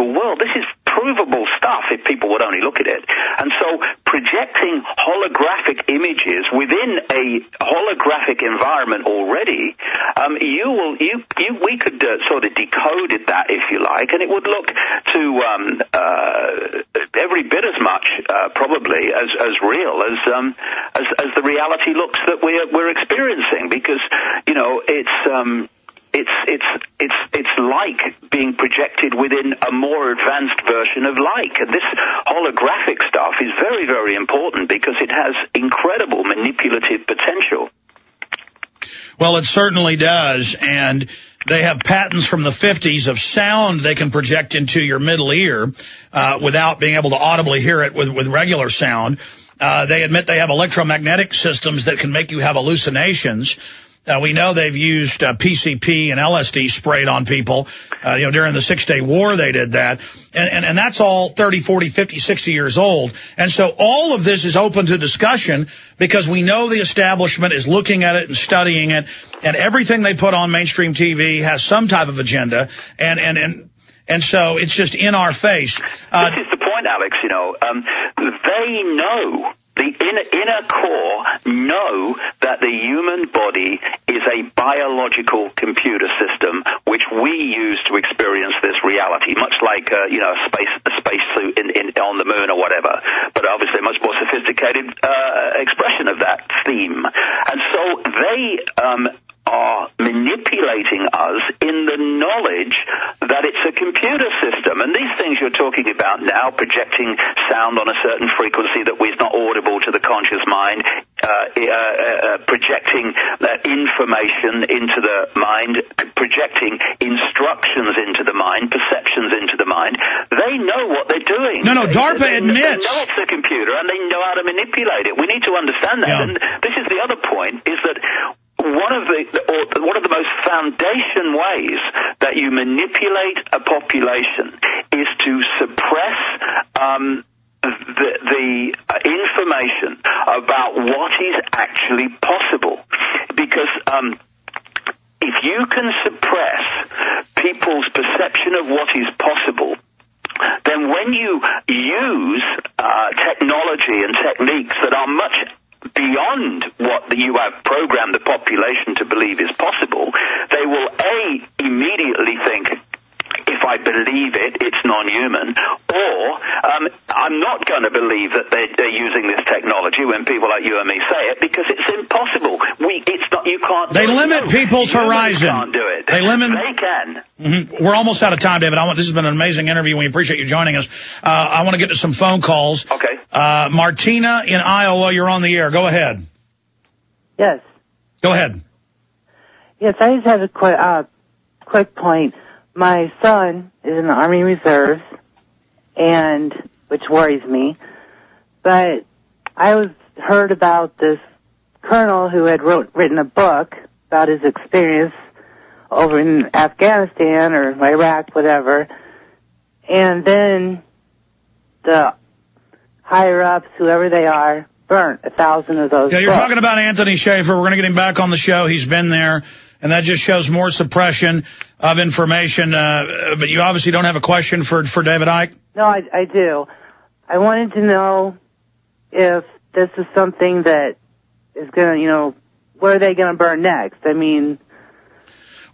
world. This is provable stuff if people would only look at it. And so projecting holographic images within a holographic environment already, we could sort of decode that, if you like, and it would look to every bit as much probably as real as the reality looks that we're experiencing, because it's like being projected within a more advanced version of like. And this holographic stuff is very, very important because it has incredible manipulative potential. Well, it certainly does. And they have patents from the 50s of sound they can project into your middle ear without being able to audibly hear it with regular sound. They admit they have electromagnetic systems that can make you have hallucinations. We know they've used PCP and LSD sprayed on people. During the 6-Day War, they did that. And that's all 30, 40, 50, 60 years old. And so all of this is open to discussion because we know the establishment is looking at it and studying it. And everything they put on mainstream TV has some type of agenda. And so it's just in our face. This is the point, Alex. They know. The inner core know that the human body is a biological computer system which we use to experience this reality, much like a spacesuit on the moon or whatever, but obviously a much more sophisticated expression of that theme. And so they are manipulating us in the knowledge that it's a computer system. And these things you're talking about now, projecting sound on a certain frequency that is not audible to the conscious mind, projecting information into the mind, projecting instructions into the mind, perceptions into the mind, they know what they're doing. No, DARPA admits. They know it's a computer and they know how to manipulate it. We need to understand that. Yeah. And this is the other point, is that one of the most foundation ways that you manipulate a population is to suppress the information about what is actually possible. Because if you can suppress people's perception of what is possible, then when you use technology and techniques that are much beyond what you have programmed the population to believe is possible, they will immediately think, if I believe it, it's non-human, or I'm not going to believe that they're using this technology when people like you and me say it, because it's impossible. You can't. They limit people's horizon. Can't do it. They limit. They can. Mm-hmm. We're almost out of time, David. This has been an amazing interview. We appreciate you joining us. I want to get to some phone calls. Okay. Martina in Iowa, you're on the air. Go ahead. Yes. Go ahead. Yes, I just have a quick point. My son is in the Army Reserves, which worries me. But I heard about this colonel who had written a book about his experience over in Afghanistan or Iraq, whatever. And then the higher-ups, whoever they are, burnt 1,000 of those Yeah, you're books. talking about Anthony Schaefer. We're going to get him back on the show. He's been there. And that just shows more suppression of information. But you obviously don't have a question for David Icke? No, I do. I wanted to know if this is something that is going to, where are they going to burn next? I mean...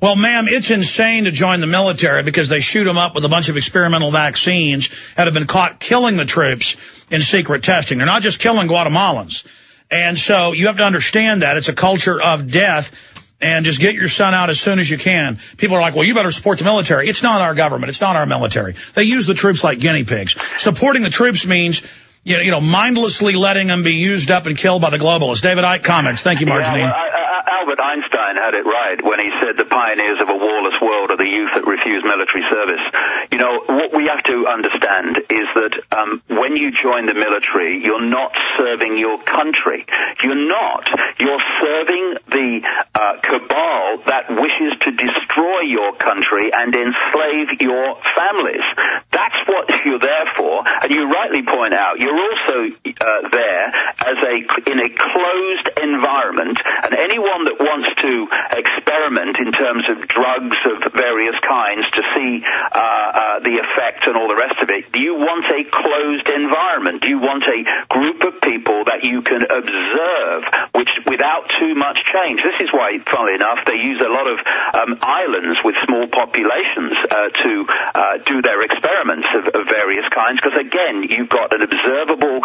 Well, ma'am, it's insane to join the military because they shoot them up with a bunch of experimental vaccines that have been caught killing the troops in secret testing. They're not just killing Guatemalans. And so you have to understand that. It's a culture of death. And just get your son out as soon as you can. People are like, well, you better support the military. It's not our government. It's not our military. They use the troops like guinea pigs. Supporting the troops means, mindlessly letting them be used up and killed by the globalists. David Icke, comments. Thank you, Marjorie. Albert Einstein had it right when he said the pioneers of a warless world are the youth that refuse military service. What we have to understand is that when you join the military, you're not serving your country. You're not. You're serving the cabal that wishes to destroy your country and enslave your families. That's what you're there for, and you rightly point out, you're also there as in a closed environment, and anyone that wants to experiment in terms of drugs of various kinds to see the effect and all the rest of it, you want a closed environment. You want a group of people that you can observe, which without too much change. This is why, funnily enough, they use a lot of islands with small populations to do their experiments of various kinds, because again, you've got an observable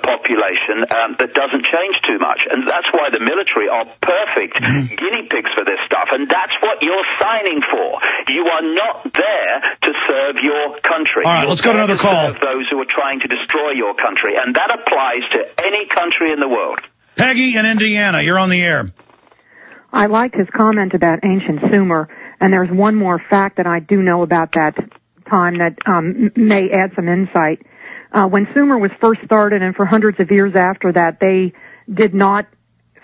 population that doesn't change too much, and that's why the military are perfect guinea pigs for this stuff, and that's what you're signing for. You are not there to serve your country. All right, let's go to another call. Serve those who are trying to destroy your country, and that applies to any country in the world. Peggy in Indiana, you're on the air. I liked his comment about ancient Sumer, and there's one more fact that I do know about that time that may add some insight. When Sumer was first started, and for hundreds of years after that, they did not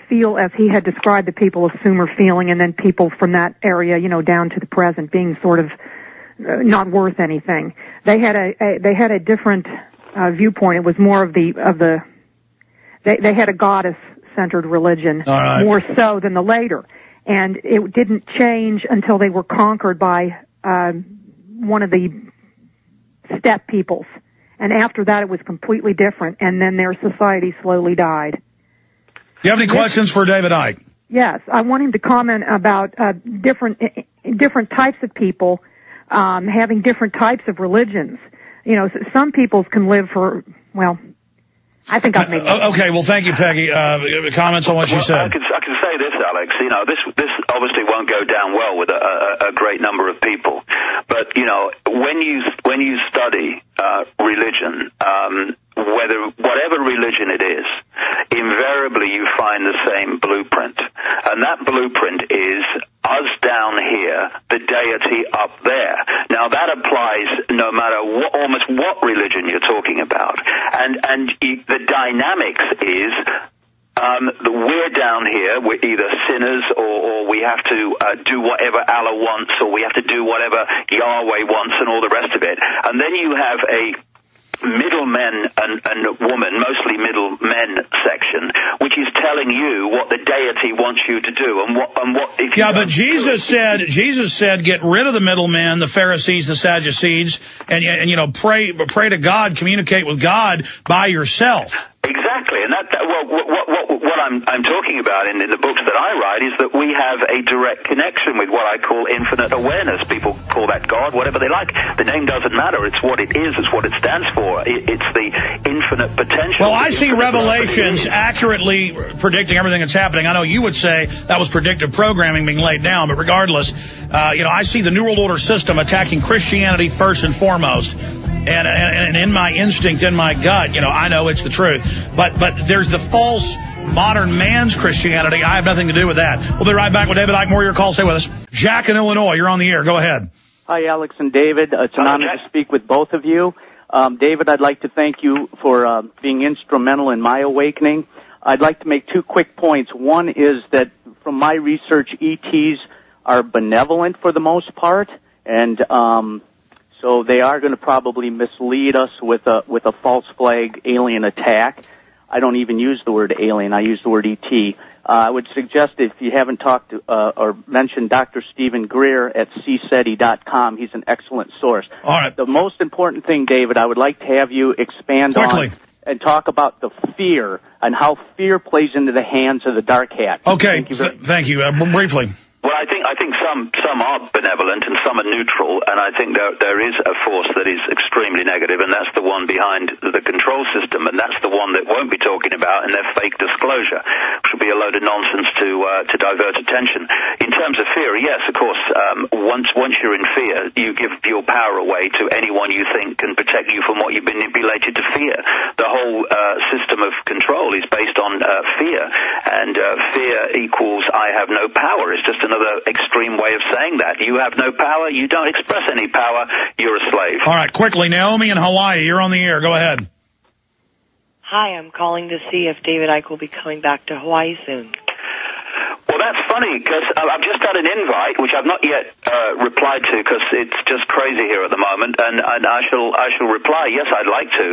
feel as he had described the people of Sumer feeling, and then people from that area, down to the present, being sort of not worth anything. They had a different viewpoint. It was more of they had a goddess-centered religion, more so than the later. And it didn't change until they were conquered by one of the steppe peoples. And after that, it was completely different, and then their society slowly died. Do you have any questions for David Icke? Yes. I want him to comment about different types of people having different types of religions. Some peoples can live for, I think I've made that. Okay, well, thank you, Peggy. Comments on what she said? I can say this, Alex. This obviously won't go down well with a great number of people. But, when you study religion, whatever religion it is, invariably you find the same blueprint. And that blueprint is us down here, the deity up there. Now that applies no matter almost what religion you're talking about. And the dynamics is we're down here, we're either sinners or we have to do whatever Allah wants, or we have to do whatever Yahweh wants and all the rest of it. And then you have a middle men and woman, mostly middle men section, which is telling you what the deity wants you to do and what if you but Jesus said get rid of the middlemen, the Pharisees, the Sadducees, and pray to God, communicate with God by yourself. Exactly, and what I'm talking about in the books that I write is that we have a direct connection with what I call infinite awareness. People call that God, whatever they like. The name doesn't matter. It's what it is. It's what it stands for. It's the infinite potential. Well, I see Revelations accurately predicting everything that's happening. I know you would say that was predictive programming being laid down, but regardless, I see the New World Order system attacking Christianity first and foremost. And in my instinct, in my gut, I know it's the truth. But there's the false modern man's Christianity. I have nothing to do with that. We'll be right back with David Icke. More of your calls. Stay with us. Jack in Illinois, you're on the air. Go ahead. Hi, Alex and David. It's an honor to speak with both of you. David, I'd like to thank you for being instrumental in my awakening. I'd like to make 2 quick points. One is that from my research, ETs are benevolent for the most part, and so they are going to probably mislead us with a false flag alien attack. I don't even use the word alien. I use the word ET. I would suggest if you haven't talked to, or mentioned Dr. Stephen Greer at cseti.com, he's an excellent source. All right. The most important thing, David, I would like to have you expand on and talk about the fear and how fear plays into the hands of the dark hat. Okay. Thank you. Briefly. Well, I think some are benevolent and some are neutral, and I think there is a force that is extremely negative, and that's the one behind the control system, and that's the one that won't be talking about in their fake disclosure, which will be a load of nonsense to divert attention. In terms of fear, yes, of course, once you're in fear, you give your power away to anyone you think can protect you from what you've been manipulated to fear. The whole system of control is based on fear, and fear equals I have no power. It's just another extreme way of saying that. You have no power, you don't express any power, you're a slave. All right, quickly, Naomi in Hawaii, you're on the air. Go ahead. Hi, I'm calling to see if David Icke will be coming back to Hawaii soon. Well, that's funny because I've just had an invite, which I've not yet replied to because it's just crazy here at the moment, and I shall reply. Yes, I'd like to.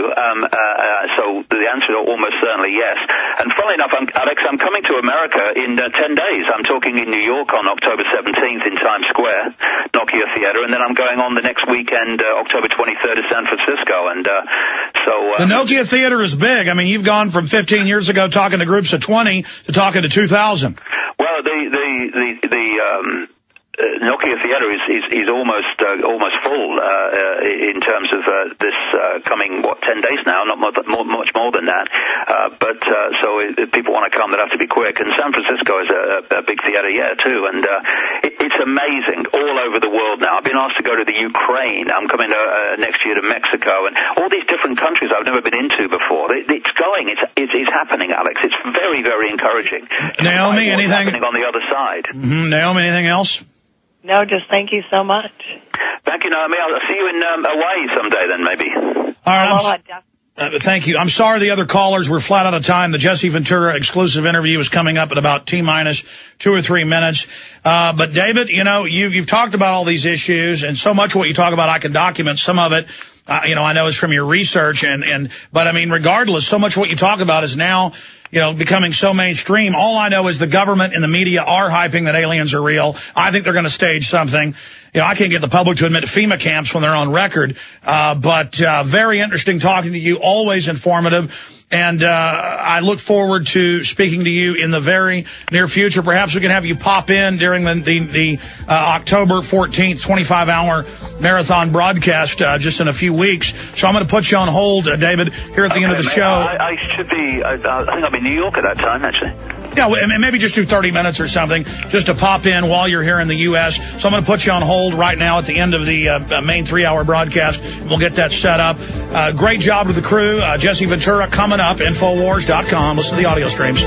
So the answer is almost certainly yes. And funnily enough, Alex, I'm coming to America in 10 days. I'm talking in New York on October 17th in Times Square, Nokia Theater, and then I'm going on the next weekend, October 23rd to San Francisco. And the Nokia Theater is big. I mean, you've gone from 15 years ago talking to groups of 20 to talking to 2,000. Well, the Nokia Theater is almost full in terms of this coming 10 days now, not much more than that. But so if people want to come, they have to be quick. And San Francisco is a big theater, too. And it's amazing all over the world now. I've been asked to go to the Ukraine. I'm coming next year to Mexico, and all these different countries I've never been into before. It's going. It's happening, Alex. It's very, very encouraging. Naomi, anything happening on the other side? Mm-hmm. Naomi, anything else? No, just thank you so much. Thank you, Naomi. I'll see you in Hawaii someday then, maybe. All right. Thank you. I'm sorry the other callers were flat out of time. The Jesse Ventura exclusive interview is coming up in about T-minus 2 or 3 minutes. But David, you've talked about all these issues, and so much what you talk about I can document. Some of it, I know is from your research, but I mean, regardless, so much what you talk about is now, becoming so mainstream. All I know is the government and the media are hyping that aliens are real. I think they're going to stage something. I can't get the public to admit to FEMA camps when they're on record. But very interesting talking to you, always informative. And I look forward to speaking to you in the very near future. Perhaps we can have you pop in during the October 14th 25-hour marathon broadcast just in a few weeks. So I'm going to put you on hold, David, here at the end of the show. I should be, I think I'll be in New York at that time, actually. Yeah, maybe just do 30 minutes or something just to pop in while you're here in the U.S. So I'm going to put you on hold right now at the end of the main 3-hour broadcast. We'll get that set up. Great job with the crew. Jesse Ventura coming up, Infowars.com. Listen to the audio streams.